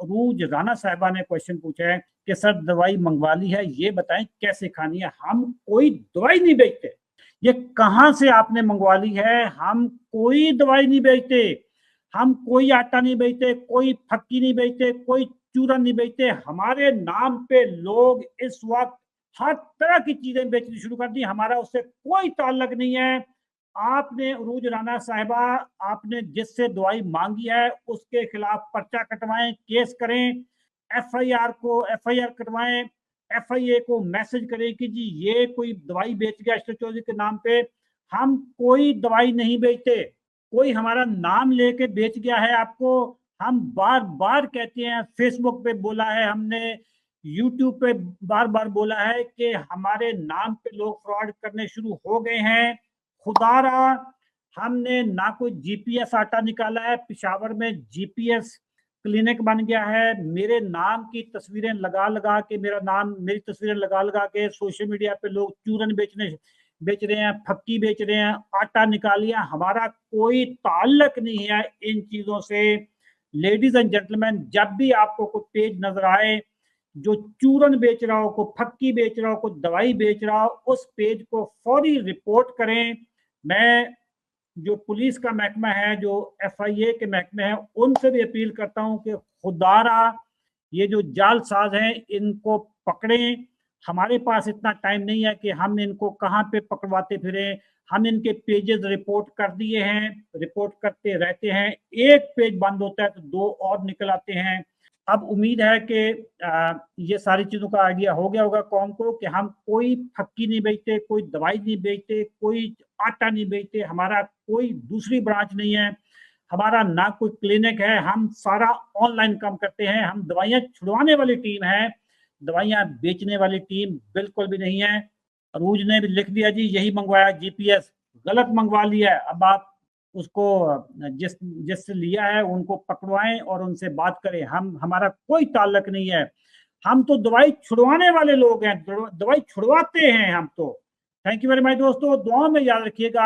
अरूज राणा साहिबा ने क्वेश्चन पूछा है कि सर दवाई मंगवा ली है, ये बताएं कैसे खानी है। हम कोई दवाई नहीं बेचते, ये कहां से आपने मंगवा ली है? हम कोई दवाई नहीं बेचते, हम कोई आटा नहीं बेचते, कोई फक्की नहीं बेचते, कोई चूरन नहीं बेचते। हमारे नाम पे लोग इस वक्त हर तरह की चीजें बेचनी शुरू कर दी, हमारा उससे कोई ताल्लुक नहीं है। आपने अरूज राणा साहिबा, आपने जिससे दवाई मांगी है उसके खिलाफ पर्चा कटवाएं, केस करें, एफआईआर कटवाएं, एफआईए को मैसेज करें कि जी ये कोई दवाई बेच गया अशरफ चौधरी के नाम पे। हम कोई दवाई नहीं बेचते, कोई हमारा नाम लेके बेच गया है आपको। हम बार बार कहते हैं, फेसबुक पे बोला है हमने, यूट्यूब पे बार बार बोला है कि हमारे नाम पे लोग फ्रॉड करने शुरू हो गए हैं। खुदारा, हमने ना कोई जीपीएस आटा निकाला है, पिशावर में जीपीएस क्लिनिक बन गया है। मेरे नाम की तस्वीरें लगा लगा के, मेरी तस्वीरें लगा लगा के सोशल मीडिया पे लोग चूरन बेच रहे हैं, फक्की बेच रहे हैं, आटा निकालिया। हमारा कोई ताल्लुक नहीं है इन चीजों से। लेडीज एंड जेंटलमैन, जब भी आपको कोई पेज नजर आए जो चूरन बेच रहा हो, को फक्की बेच रहा हो, को दवाई बेच रहा हो, उस पेज को फौरी रिपोर्ट करें। मैं जो पुलिस का महकमा है, जो एफआईए के महकमे हैं, उनसे भी अपील करता हूं कि खुदारा ये जो जालसाज हैं इनको पकड़ें। हमारे पास इतना टाइम नहीं है कि हम इनको कहां पे पकड़वाते फिरें। हम इनके पेजेस रिपोर्ट कर दिए हैं, रिपोर्ट करते रहते हैं, एक पेज बंद होता है तो दो और निकल आते हैं। अब उम्मीद है कि ये सारी चीजों का आइडिया हो गया होगा कौम को कि हम कोई फक्की नहीं बेचते, कोई दवाई नहीं बेचते, कोई आटा नहीं बेचते, हमारा कोई दूसरी ब्रांच नहीं है, हमारा ना कोई क्लिनिक है, हम सारा ऑनलाइन काम करते हैं। हम दवाइयां छुड़वाने वाली टीम है, दवाइयां बेचने वाली टीम बिल्कुल भी नहीं है। अरूज ने भी लिख दिया जी यही मंगवाया, जीपीएस गलत मंगवा लिया है। अब आप उसको जिससे लिया है उनको पकड़वाएं और उनसे बात करें। हमारा कोई ताल्लुक नहीं है, हम तो दवाई छुड़वाने वाले लोग हैं, दवाई छुड़वाते हैं हम तो। थैंक यू वेरी मच दोस्तों, दुआ में याद रखिएगा।